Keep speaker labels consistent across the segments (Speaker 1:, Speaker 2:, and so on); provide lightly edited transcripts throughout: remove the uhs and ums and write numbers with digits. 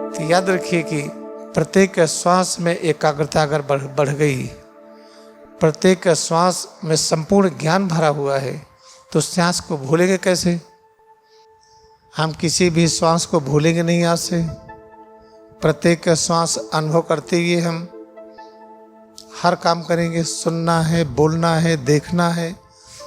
Speaker 1: तो याद रखिए कि प्रत्येक श्वास में एकाग्रता अगर बढ़ गई, प्रत्येक श्वास में संपूर्ण ज्ञान भरा हुआ है, तो श्वास को भूलेंगे कैसे? हम किसी भी श्वास को भूलेंगे नहीं आज से। प्रत्येक श्वास अनुभव करते हुए हम हर काम करेंगे। सुनना है, बोलना है, देखना है,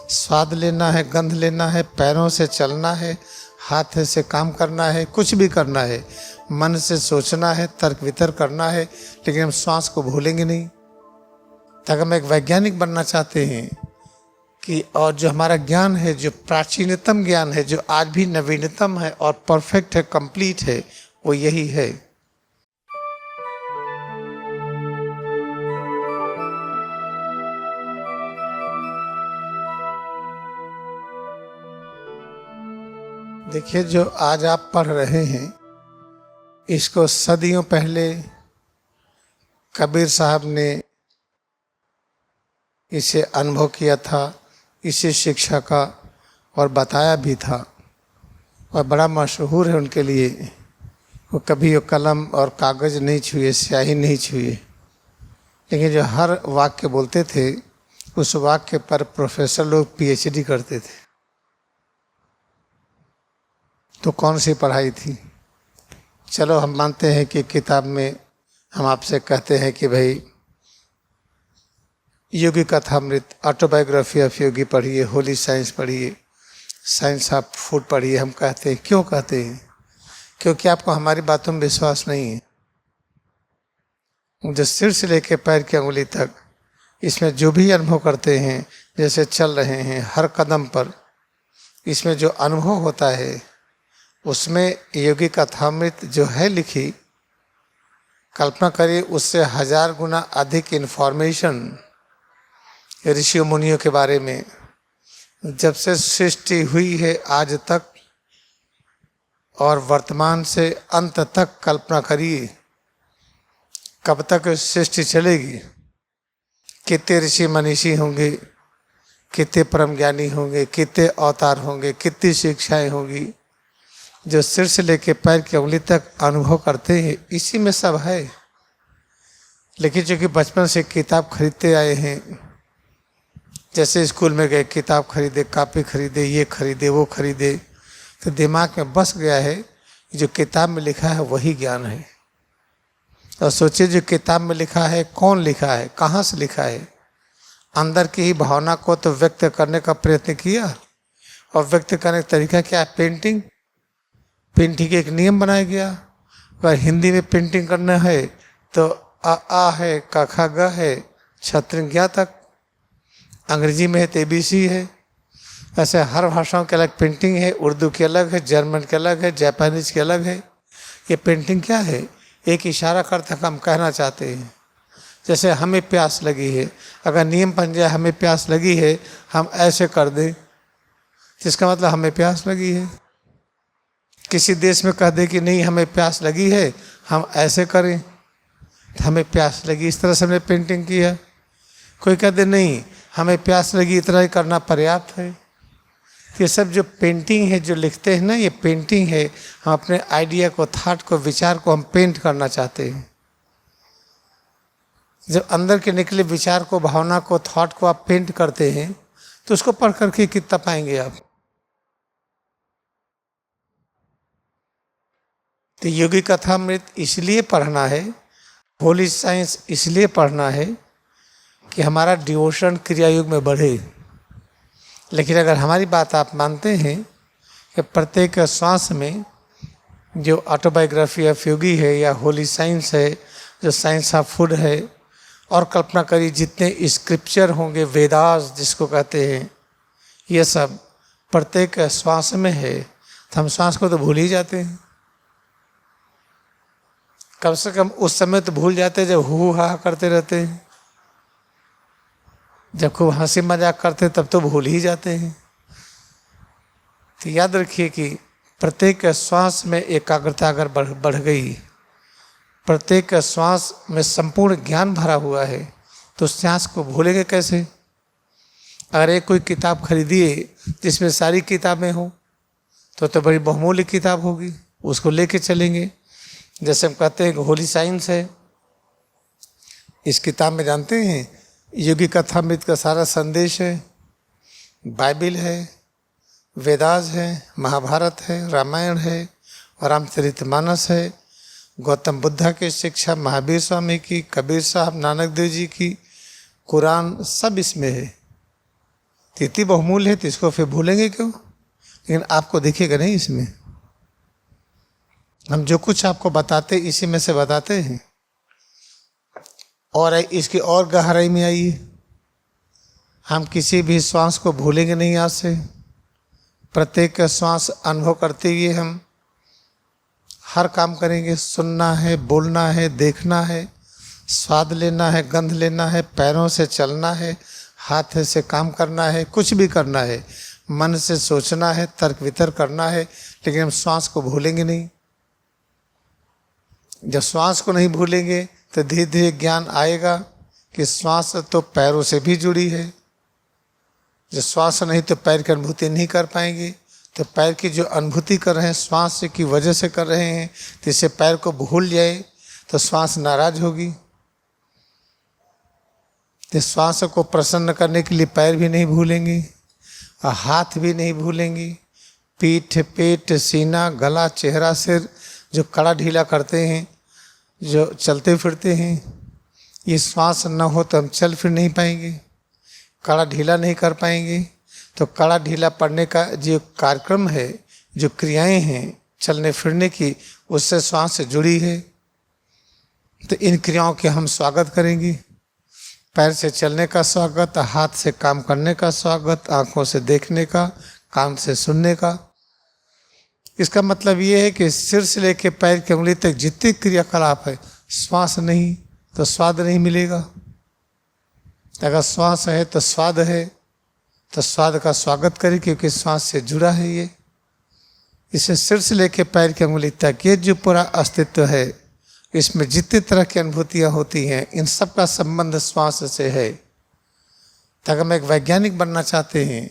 Speaker 1: स्वाद लेना है, गंध लेना है, पैरों से चलना है, हाथ से काम करना है, कुछ भी करना है, मन से सोचना है, तर्क वितर्क करना है, लेकिन हम श्वास को भूलेंगे नहीं। तक हम एक वैज्ञानिक बनना चाहते हैं कि और जो हमारा ज्ञान है, जो प्राचीनतम ज्ञान है, जो आज भी नवीनतम है और परफेक्ट है, कंप्लीट है, वो यही है। देखिए, जो आज आप पढ़ रहे हैं, इसको सदियों पहले कबीर साहब ने इसे अनुभव किया था, इसे शिक्षा का और बताया भी था, और बड़ा मशहूर है उनके लिए। वो कभी वो कलम और कागज़ नहीं छुए, स्याही नहीं छुए, लेकिन जो हर वाक्य बोलते थे, उस वाक्य पर प्रोफेसर लोग पीएचडी करते थे। तो कौन सी पढ़ाई थी? चलो हम मानते हैं कि किताब में हम आपसे कहते हैं कि भाई योगी कथामृत, ऑटोबायोग्राफी ऑफ योगी पढ़िए, होली साइंस पढ़िए, साइंस ऑफ फूड पढ़िए। हम कहते हैं, क्यों कहते हैं? क्योंकि आपको हमारी बातों में विश्वास नहीं है। जो सिर से लेकर पैर की अंगुली तक, इसमें जो भी अनुभव करते हैं, जैसे चल रहे हैं हर कदम पर, इसमें जो अनुभव होता है, उसमें योगी कथामृत जो है लिखी, कल्पना करिए उससे 1000 गुना अधिक इन्फॉर्मेशन ऋषियों मुनियों के बारे में, जब से सृष्टि हुई है आज तक और वर्तमान से अंत तक कल्पना करिए कब तक सृष्टि चलेगी। कितने ऋषि मनीषी होंगे, कितने परम ज्ञानी होंगे, कितने अवतार होंगे, कितनी शिक्षाएं होंगी, जो सिर से लेकर पैर की उंगली तक अनुभव करते हैं, इसी में सब है। लेकिन चूँकि बचपन से किताब खरीदते आए हैं, जैसे स्कूल में गए, किताब खरीदे, कापी खरीदे, ये खरीदे, वो खरीदे, तो दिमाग में बस गया है जो किताब में लिखा है वही ज्ञान है। और सोचिए, जो किताब में लिखा है, कौन लिखा है, कहाँ से लिखा है? अंदर की ही भावना को तो व्यक्त करने का प्रयत्न किया, और व्यक्त करने का तरीका क्या है? पेंटिंग। पेंटिंग के एक नियम बनाया गया। अगर हिंदी में पेंटिंग करना है तो आ है, क ख ग है, छत्रज्ञा तक। अंग्रेजी में है तो ABC है। ऐसे हर भाषाओं के अलग पेंटिंग है। उर्दू की अलग है, जर्मन के अलग है, जापानीज के अलग है। ये पेंटिंग क्या है? एक इशारा करता हम कहना चाहते हैं। जैसे हमें प्यास लगी है, अगर नियम बन जाए हमें प्यास लगी है, हम ऐसे कर दें, जिसका मतलब हमें प्यास लगी है। किसी देश में कह दे कि नहीं हमें प्यास लगी है, हम ऐसे करें, हमें प्यास लगी, इस तरह से हमने पेंटिंग की है। कोई कह दे नहीं हमें प्यास लगी, इतना ही करना पर्याप्त है। ये सब जो पेंटिंग है, जो लिखते हैं ना, ये पेंटिंग है। हम अपने आइडिया को, थॉट को, विचार को हम पेंट करना चाहते हैं। जब अंदर के निकले विचार को, भावना को, थॉट को आप पेंट करते हैं, तो उसको पढ़ करके कितना पाएंगे आप? तो योगी कथामृत इसलिए पढ़ना है, होली साइंस इसलिए पढ़ना है कि हमारा डिवोशन क्रिया युग में बढ़े। लेकिन अगर हमारी बात आप मानते हैं कि प्रत्येक श्वास में जो ऑटोबायोग्राफी ऑफ योगी है, या होली साइंस है, जो साइंस ऑफ फूड है, और कल्पना करिए जितने स्क्रिप्चर होंगे, वेदास जिसको कहते हैं, ये सब प्रत्येक श्वास में है, तो हम श्वास को तो भूल ही जाते हैं। कम से कम उस समय तो भूल जाते हैं जब हु हा करते रहते हैं। जब खूब हंसी मजाक करते तब तो भूल ही जाते हैं। तो याद रखिए कि प्रत्येक श्वास में एकाग्रता अगर बढ़ गई, प्रत्येक श्वास में संपूर्ण ज्ञान भरा हुआ है, तो श्वास को भूलेंगे कैसे? अगर एक कोई किताब खरीदिए जिसमें सारी किताबें हों, तो बड़ी बहुमूल्य किताब होगी, उसको लेके चलेंगे। जैसे हम कहते हैं कि होली साइंस है, इस किताब में जानते हैं योगी कथामृत का सारा संदेश है, बाइबिल है, वेदास है, महाभारत है, रामायण है, रामचरितमानस है, गौतम बुद्धा की शिक्षा, महावीर स्वामी की, कबीर साहब, नानक देव जी की, कुरान, सब इसमें है। तो इतनी बहुमूल्य है तो इसको फिर भूलेंगे क्यों? लेकिन आपको दिखेगा नहीं इसमें। हम जो कुछ आपको बताते इसी में से बताते हैं। और इसकी और गहराई में आइए, हम किसी भी श्वास को भूलेंगे नहीं आज से। प्रत्येक श्वास अनुभव करते हुए हम हर काम करेंगे। सुनना है, बोलना है, देखना है, स्वाद लेना है, गंध लेना है, पैरों से चलना है, हाथ से काम करना है, कुछ भी करना है, मन से सोचना है, तर्क वितर्क करना है, लेकिन हम श्वास को भूलेंगे नहीं। जब श्वास को नहीं भूलेंगे तो धीरे धीरे ज्ञान आएगा कि श्वास तो पैरों से भी जुड़ी है। जब श्वास नहीं तो पैर की अनुभूति नहीं कर पाएंगे। तो पैर की जो अनुभूति कर रहे हैं श्वास की वजह से कर रहे हैं, तो इससे पैर को भूल जाए तो श्वास नाराज होगी। तो श्वास को प्रसन्न करने के लिए पैर भी नहीं भूलेंगे और हाथ भी नहीं भूलेंगे। पीठ, पेट, सीना, गला, चेहरा, सिर जो कड़ा ढीला करते हैं, जो चलते फिरते हैं, ये श्वास न हो तो हम चल फिर नहीं पाएंगे, कड़ा ढीला नहीं कर पाएंगे। तो कड़ा ढीला पड़ने का जो कार्यक्रम है, जो क्रियाएं हैं चलने फिरने की, उससे श्वास से जुड़ी है। तो इन क्रियाओं के हम स्वागत करेंगे। पैर से चलने का स्वागत, हाथ से काम करने का स्वागत, आंखों से देखने का, कान से सुनने का। इसका मतलब ये है कि सिर से लेकर पैर की उंगली तक जितने क्रियाकलाप है, श्वास नहीं तो स्वाद नहीं मिलेगा। अगर श्वास है तो स्वाद है, तो स्वाद का स्वागत करें क्योंकि श्वास से जुड़ा है ये। इसे सिर से लेकर पैर की उंगली तक ये जो पूरा अस्तित्व है, इसमें जितने तरह की अनुभूतियाँ होती हैं, इन सब का संबंध श्वास से है। तो अगर हम एक वैज्ञानिक बनना चाहते हैं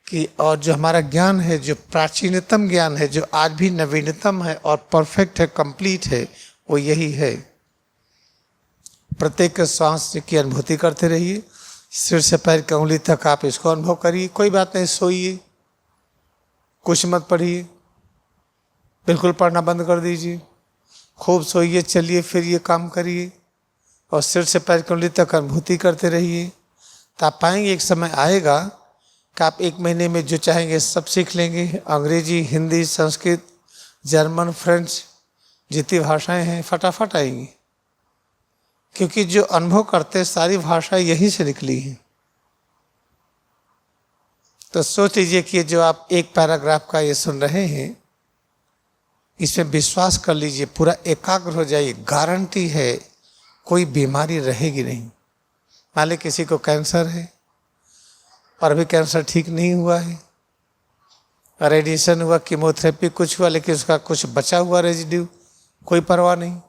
Speaker 1: कि और जो हमारा ज्ञान है, जो प्राचीनतम ज्ञान है, जो आज भी नवीनतम है और परफेक्ट है, कंप्लीट है, वो यही है। प्रत्येक श्वास की अनुभूति करते रहिए। सिर से पैर की उंगली तक आप इसको अनुभव करिए। कोई बात नहीं, सोइए, कुछ मत पढ़िए, बिल्कुल पढ़ना बंद कर दीजिए, खूब सोइए, चलिए फिरिए, काम करिए और सिर से पैर की उंगली तक अनुभूति करते रहिए। तो आप पाएंगे एक समय आएगा कि आप 1 महीने में जो चाहेंगे सब सीख लेंगे। अंग्रेजी, हिंदी, संस्कृत, जर्मन, फ्रेंच, जितनी भाषाएं हैं फटाफट आएंगी, क्योंकि जो अनुभव करते सारी भाषा यहीं से निकली हैं। तो सोच लीजिए कि जो आप एक पैराग्राफ का ये सुन रहे हैं, इसमें विश्वास कर लीजिए, पूरा एकाग्र हो जाइए। गारंटी है कोई बीमारी रहेगी नहीं। मान लीजिए किसी को कैंसर है और अभी कैंसर ठीक नहीं हुआ है, रेडिएशन हुआ, कीमोथेरेपी कुछ हुआ, लेकिन उसका कुछ बचा हुआ रेजिड्यू, कोई परवाह नहीं।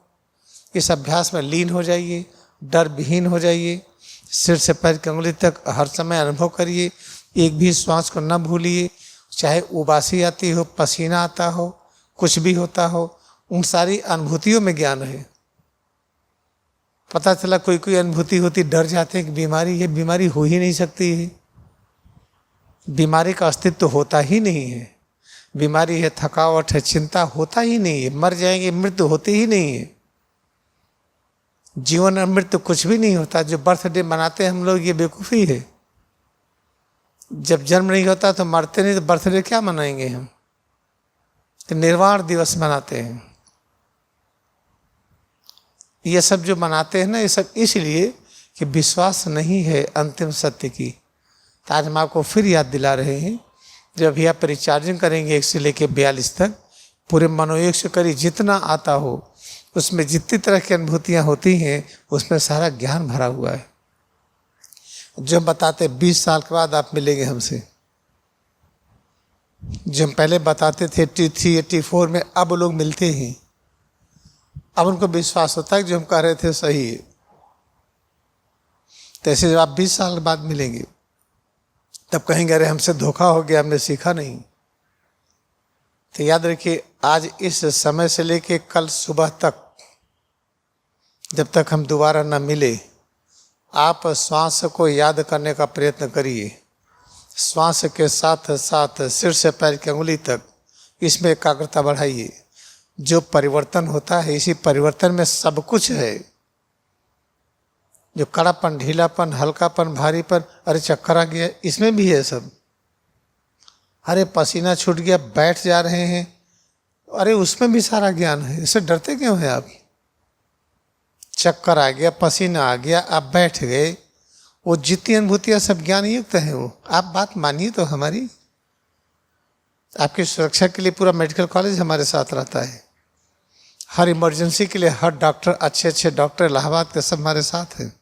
Speaker 1: इस अभ्यास में लीन हो जाइए, डर विहीन हो जाइए। सिर से पैर की उंगली तक हर समय अनुभव करिए। एक भी श्वास को न भूलिए। चाहे उबासी आती हो, पसीना आता हो, कुछ भी होता हो, उन सारी अनुभूतियों में ज्ञान है। पता चला कोई कोई अनुभूति होती, डर जाते हैं कि बीमारी है। बीमारी हो ही नहीं सकती है, बीमारी का अस्तित्व होता ही नहीं है। बीमारी है, थकावट है, चिंता होता ही नहीं है। मर जाएंगे, मृत्यु होती ही नहीं है। जीवन और मृत्यु कुछ भी नहीं होता। जो बर्थडे मनाते हैं हम लोग, ये बेवकूफ़ी है। जब जन्म नहीं होता तो मरते नहीं, तो बर्थडे क्या मनाएंगे हम? तो निर्वाण दिवस मनाते हैं। ये सब जो मनाते हैं ना, ये सब इसलिए कि विश्वास नहीं है अंतिम सत्य की। तो आज हम आपको फिर याद दिला रहे हैं, जब भी आप रिचार्जिंग करेंगे 1 से लेकर 42 तक, पूरे मनोयोग से करिए। जितना आता हो उसमें जितनी तरह की अनुभूतियाँ होती हैं, उसमें सारा ज्ञान भरा हुआ है। जो हम बताते 20 साल के बाद आप मिलेंगे हमसे। जो हम पहले बताते थे 83, 84 में, अब लोग मिलते हैं। अब उनको विश्वास होता है कि जो हम कह रहे थे सही है। तो ऐसे जब आप 20 साल बाद मिलेंगे, तब कहेंगे अरे हमसे धोखा हो गया, हमने सीखा नहीं। तो याद रखिए, आज इस समय से लेके कल सुबह तक, जब तक हम दोबारा न मिले, आप श्वास को याद करने का प्रयत्न करिए। श्वास के साथ साथ सिर से पैर की अंगुली तक इसमें एकाग्रता बढ़ाइए। जो परिवर्तन होता है, इसी परिवर्तन में सब कुछ है। जो कड़ापन, ढीलापन, हल्कापन, भारीपन, अरे चक्कर आ गया, इसमें भी है सब। अरे पसीना छूट गया, बैठ जा रहे हैं, अरे उसमें भी सारा ज्ञान है। इससे डरते क्यों हैं आप? चक्कर आ गया, पसीना आ गया, आप बैठ गए, वो जितनी अनुभूतियां सब ज्ञान युक्त है। वो आप बात मानिए तो हमारी। आपकी सुरक्षा के लिए पूरा मेडिकल कॉलेज हमारे साथ रहता है। हर इमरजेंसी के लिए हर डॉक्टर, अच्छे अच्छे डॉक्टर इलाहाबाद के सब हमारे साथ हैं।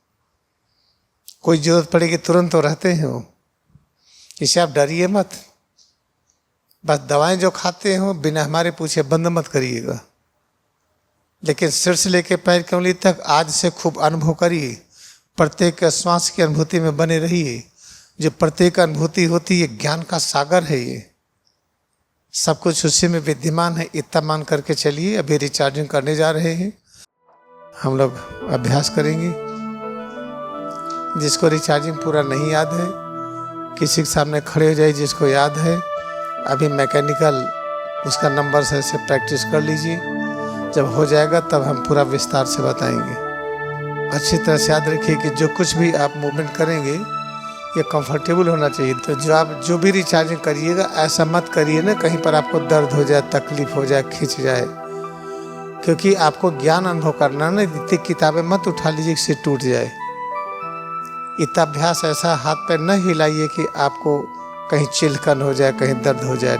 Speaker 1: कोई जरूरत पड़ेगी तुरंत तो रहते हैं वो। इसे आप डरिए मत। बस दवाएं जो खाते हो बिना हमारे पूछे बंद मत करिएगा। लेकिन सिर से लेकर पैर की उंगली तक आज से खूब अनुभव करिए। प्रत्येक श्वास की अनुभूति में बने रहिए। जो प्रत्येक अनुभूति होती है ज्ञान का सागर है। ये सब कुछ उसी में विद्यमान है। इतना मान करके चलिए। अभी रिचार्जिंग करने जा रहे हैं, हम लोग अभ्यास करेंगे। जिसको रिचार्जिंग पूरा नहीं याद है, किसी के सामने खड़े हो जाइए। जिसको याद है, अभी मैकेनिकल उसका नंबर से प्रैक्टिस कर लीजिए। जब हो जाएगा तब हम पूरा विस्तार से बताएंगे। अच्छी तरह से याद रखिए कि जो कुछ भी आप मूवमेंट करेंगे ये कंफर्टेबल होना चाहिए। तो जो भी रिचार्जिंग करिएगा, ऐसा मत करिए ना कहीं पर आपको दर्द हो जाए, तकलीफ हो जाए, खिंच जाए। क्योंकि आपको ज्ञान अनुभव करना ना, इतनी किताबें मत उठा लीजिए कि सिर टूट जाए। इतना अभ्यास ऐसा हाथ पैर न हिलाइए कि आपको कहीं चिल्कन हो जाए, कहीं दर्द हो जाए।